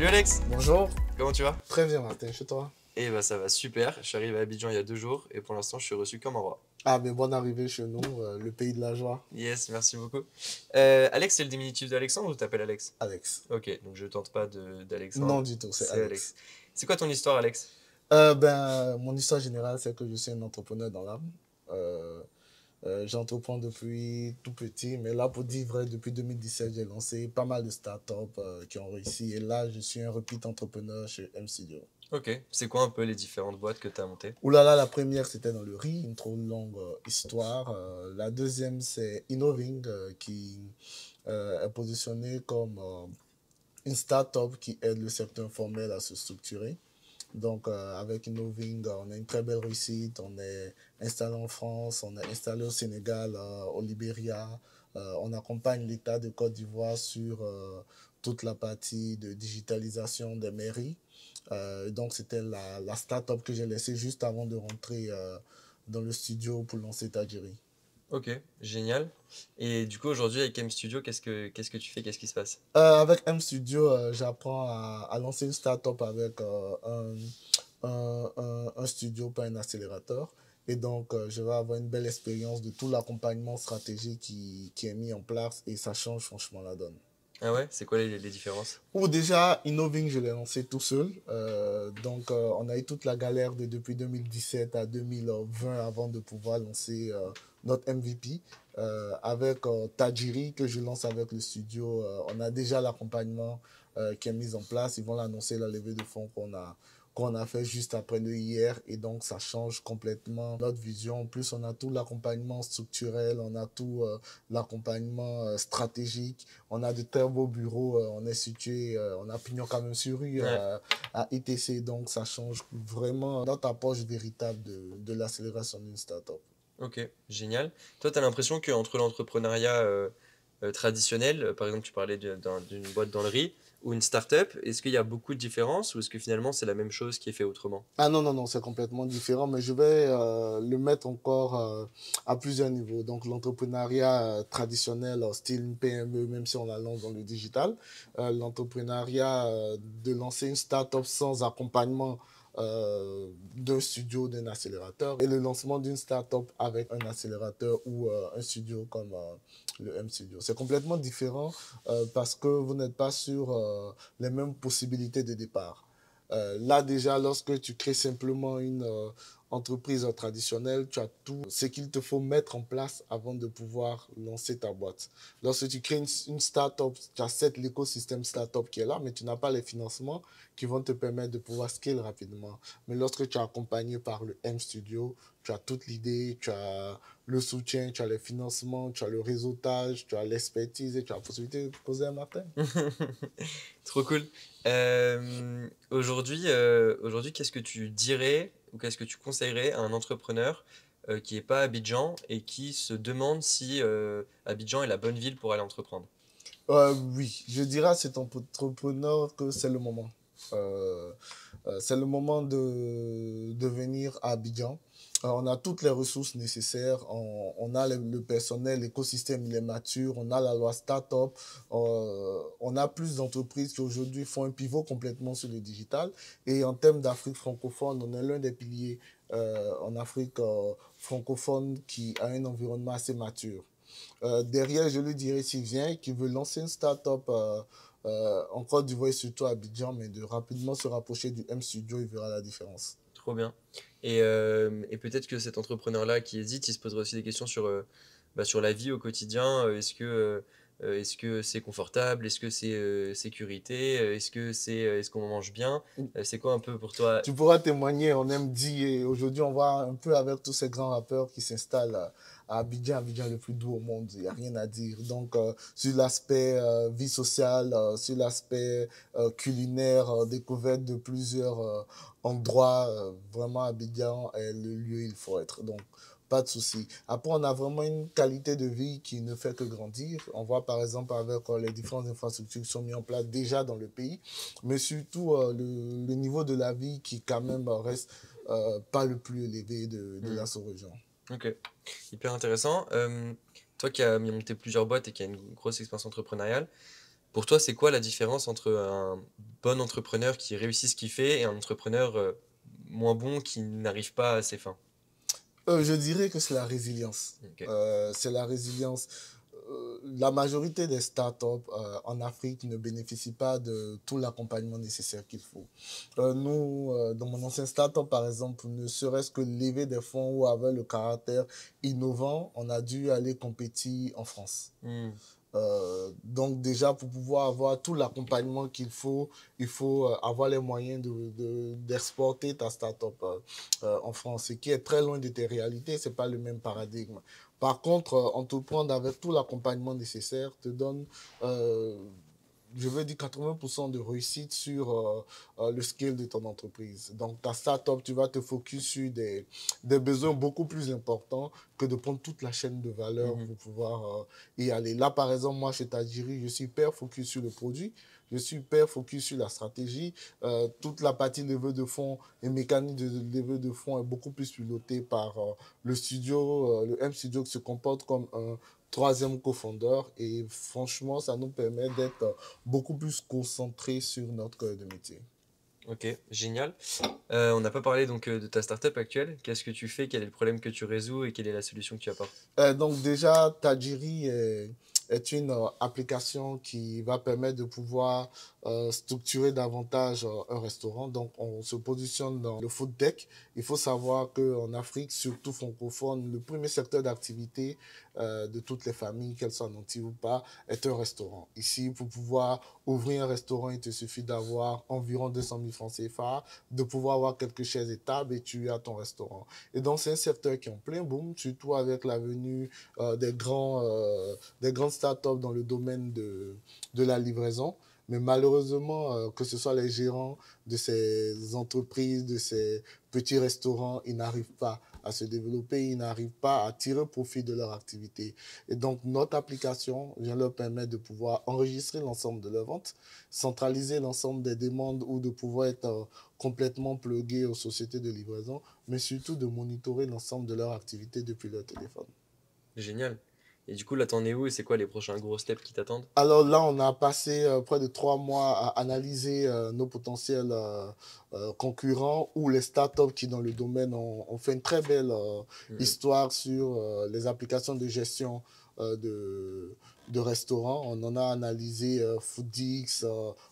Salut Alex, Bonjour, comment tu vas? très bien Martin, chez toi? Eh bah ça va super, je suis arrivé à Abidjan il y a 2 jours et pour l'instant je suis reçu comme un roi. Ah, mais bonne arrivée chez nous, le pays de la joie, Yes, merci beaucoup. Alex, c'est le diminutif d'Alexandre ou t'appelles Alex? Alex. Ok, donc je tente pas d'Alexandre, Non du tout, c'est c'est Alex. Alex. C'est quoi ton histoire Alex? Mon histoire générale, c'est que je suis un entrepreneur dans l'âme. Euh, J'entreprends depuis tout petit, mais là, pour dire vrai, depuis 2017, j'ai lancé pas mal de startups qui ont réussi. Et là, je suis un repeat entrepreneur chez M-Studio. Ok, c'est quoi un peu les différentes boîtes que t'as montées? Ouh là là, la première, c'était dans le riz, une trop longue histoire. La deuxième, c'est Innoving, qui est positionné comme une start-up qui aide le secteur informel à se structurer. Donc, avec Innoving, on a une très belle réussite. On est installé en France, on est installé au Sénégal, au Libéria. On accompagne l'État de Côte d'Ivoire sur toute la partie de digitalisation des mairies. Donc, c'était la start-up que j'ai laissée juste avant de rentrer dans le studio pour lancer Tajiri. Ok, génial. Et du coup aujourd'hui avec M Studio, qu'est-ce que tu fais? Qu'est-ce qui se passe? Avec M Studio, j'apprends à lancer une start-up avec un studio, pas un accélérateur. Et donc, je vais avoir une belle expérience de tout l'accompagnement stratégique qui est mis en place et ça change franchement la donne. Ah ouais, c'est quoi les différences? Ou déjà, Innoving, je l'ai lancé tout seul. Donc, on a eu toute la galère depuis 2017 à 2020 avant de pouvoir lancer notre MVP. Avec Tajiri, que je lance avec le studio, on a déjà l'accompagnement qui est mis en place. Ils vont l'annoncer, la levée de fonds qu'on a fait juste après le hier. Et donc, ça change complètement notre vision. En plus, on a tout l'accompagnement structurel, on a tout l'accompagnement stratégique. On a de très beaux bureaux, on est situé, on a pignon quand même sur rue Ouais, à ITC, donc ça change vraiment notre approche véritable de l'accélération d'une startup. ok, génial. Toi, t'as l'impression qu'entre l'entrepreneuriat traditionnel, par exemple, tu parlais d'une boîte dans le riz, ou une start-up, est-ce qu'il y a beaucoup de différences ou est-ce que finalement c'est la même chose qui est fait autrement? Ah non, non, non, c'est complètement différent, mais je vais le mettre encore à plusieurs niveaux. Donc l'entrepreneuriat traditionnel, style une PME, même si on la lance dans le digital, l'entrepreneuriat de lancer une start-up sans accompagnement d'un studio, d'un accélérateur, et le lancement d'une start-up avec un accélérateur ou un studio comme le M Studio. C'est complètement différent parce que vous n'êtes pas sur les mêmes possibilités de départ. Là déjà, lorsque tu crées simplement une entreprise traditionnelle, tu as tout ce qu'il te faut mettre en place avant de pouvoir lancer ta boîte. Lorsque tu crées une start-up, tu as certes l'écosystème start-up qui est là, mais tu n'as pas les financements qui vont te permettre de pouvoir scaler rapidement. Mais lorsque tu es accompagné par le M Studio, tu as toute l'idée, tu as le soutien, tu as les financements, tu as le réseautage, tu as l'expertise et tu as la possibilité de poser un matin. Trop cool. Aujourd'hui, qu'est-ce que tu dirais ou qu'est-ce que tu conseillerais à un entrepreneur qui n'est pas à Abidjan et qui se demande si Abidjan est la bonne ville pour aller entreprendre? Oui, je dirais à cet entrepreneur que c'est le moment. Euh, c'est le moment de venir à Abidjan. On a toutes les ressources nécessaires, on a le personnel, l'écosystème il est mature, on a la loi start-up, on a plus d'entreprises qui aujourd'hui font un pivot complètement sur le digital. Et en termes d'Afrique francophone, on est l'un des piliers en Afrique francophone qui a un environnement assez mature. Derrière, je lui dirais s'il vient et qu'il veut lancer une start-up en Côte d'Ivoire et surtout à Abidjan, mais de rapidement se rapprocher du M Studio, il verra la différence. Trop bien. Et peut-être que cet entrepreneur-là qui hésite, il se poserait aussi des questions sur la vie au quotidien. Est-ce que c'est confortable? Est-ce que c'est sécurité? Est-ce qu'on mange bien? C'est quoi un peu pour toi? Tu pourras témoigner, on aime dire, et aujourd'hui on voit un peu avec tous ces grands rappeurs qui s'installent à Abidjan, Abidjan le plus doux au monde, il n'y a rien à dire. Donc sur l'aspect vie sociale, sur l'aspect culinaire, découverte de plusieurs endroits, vraiment Abidjan est le lieu où il faut être. Donc pas de souci. Après, on a vraiment une qualité de vie qui ne fait que grandir. On voit par exemple avec les différentes infrastructures qui sont mises en place déjà dans le pays, mais surtout le niveau de la vie qui quand même reste pas le plus élevé de Hmm, la sous-région. ok, hyper intéressant. Toi qui as monté plusieurs boîtes et qui as une grosse expérience entrepreneuriale, Pour toi, c'est quoi la différence entre un bon entrepreneur qui réussit ce qu'il fait et un entrepreneur, moins bon qui n'arrive pas à ses fins? Je dirais que c'est la résilience. OK. C'est la résilience. La majorité des startups en Afrique ne bénéficient pas de tout l'accompagnement nécessaire qu'il faut. Nous, dans mon ancien startup, par exemple, ne serait-ce que lever des fonds ou avoir le caractère innovant, on a dû aller compétir en France. Mmh. Donc déjà, pour pouvoir avoir tout l'accompagnement qu'il faut, il faut avoir les moyens d'exporter ta startup en France, ce qui est très loin de tes réalités, ce n'est pas le même paradigme. Par contre, entreprendre avec tout l'accompagnement nécessaire te donne, euh, je veux dire, 80% de réussite sur le scale de ton entreprise. Donc, ta startup, tu vas te focus sur des besoins beaucoup plus importants que de prendre toute la chaîne de valeur Mmh. pour pouvoir y aller. Là, par exemple, moi, chez Tajiri, je suis hyper focus sur le produit. Je suis hyper focus sur la stratégie. Toute la partie levée de fonds et mécanique de levée de fonds est beaucoup plus pilotée par le studio. Le M Studio qui se comporte comme un troisième cofondeur. Et franchement, ça nous permet d'être beaucoup plus concentré sur notre cœur de métier. OK, génial. On n'a pas parlé donc, de ta startup actuelle. Qu'est-ce que tu fais? Quel est le problème que tu résous et quelle est la solution que tu apportes? Donc déjà, Tajiri est une application qui va permettre de pouvoir structurer davantage un restaurant. Donc on se positionne dans le food tech. Il faut savoir qu'en Afrique, surtout francophone, le premier secteur d'activité de toutes les familles, qu'elles soient nantis ou pas, est un restaurant. Ici, pour pouvoir ouvrir un restaurant, il te suffit d'avoir environ 200 000 francs CFA, de pouvoir avoir quelques chaises et tables et tu as ton restaurant. Et donc, c'est un secteur qui est en plein boom, surtout avec la venue des grandes startups dans le domaine de la livraison. Mais malheureusement, que ce soit les gérants de ces entreprises, de ces petits restaurants, ils n'arrivent pas à se développer, ils n'arrivent pas à tirer profit de leur activité. Et donc, notre application vient leur permettre de pouvoir enregistrer l'ensemble de leurs ventes, centraliser l'ensemble des demandes ou de pouvoir être complètement plugué aux sociétés de livraison, mais surtout de monitorer l'ensemble de leur activité depuis leur téléphone. Génial. Et du coup, là, t'en es où et c'est quoi les prochains gros steps qui t'attendent? Alors là, on a passé près de 3 mois à analyser nos potentiels concurrents ou les startups qui, dans le domaine, ont fait une très belle Mmh. histoire sur les applications de gestion euh, de, de restaurants. On en a analysé Foodix,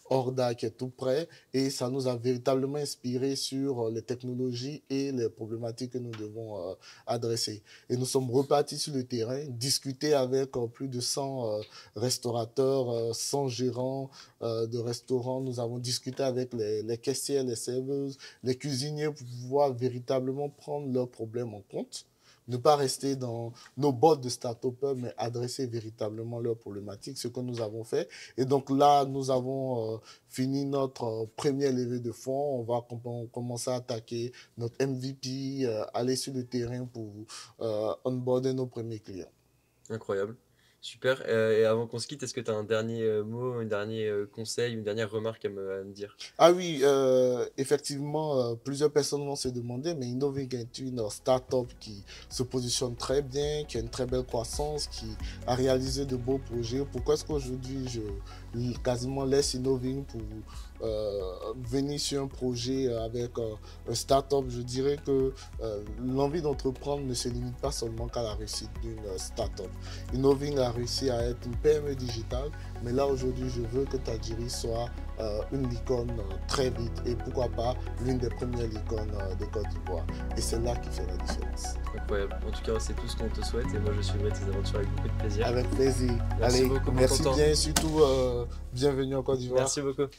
Horda qui est tout près et ça nous a véritablement inspiré sur les technologies et les problématiques que nous devons adresser. Et nous sommes repartis sur le terrain, discuter avec plus de 100 restaurateurs, 100 gérants de restaurants. Nous avons discuté avec les caissières, les serveuses, les cuisiniers pour pouvoir véritablement prendre leurs problèmes en compte. Ne pas rester dans nos bottes de start-upers, mais adresser véritablement leurs problématiques, ce que nous avons fait. Et donc là, nous avons fini notre première levée de fonds. On va commencer à attaquer notre MVP, aller sur le terrain pour onboarder nos premiers clients. Incroyable. Super. Et avant qu'on se quitte, est-ce que tu as un dernier mot, un dernier conseil, une dernière remarque à me dire? Ah oui, effectivement, plusieurs personnes vont se demander, mais Innoving est une start-up qui se positionne très bien, qui a une très belle croissance, qui a réalisé de beaux projets. Pourquoi est-ce qu'aujourd'hui je quasiment laisse Innoving pour venir sur un projet avec un start-up? Je dirais que l'envie d'entreprendre ne se limite pas seulement qu'à la réussite d'une start-up. Innoving a réussi à être une PME digitale, mais là aujourd'hui, je veux que Tajiri soit une licorne très vite et pourquoi pas l'une des premières licornes de Côte d'Ivoire. Et c'est là qui fait la différence. Incroyable. En tout cas, c'est tout ce qu'on te souhaite et moi je suivrai tes aventures avec beaucoup de plaisir. Avec plaisir. Merci Allez, beaucoup pour ton merci temps. bien et surtout bienvenue en Côte d'Ivoire. Merci beaucoup.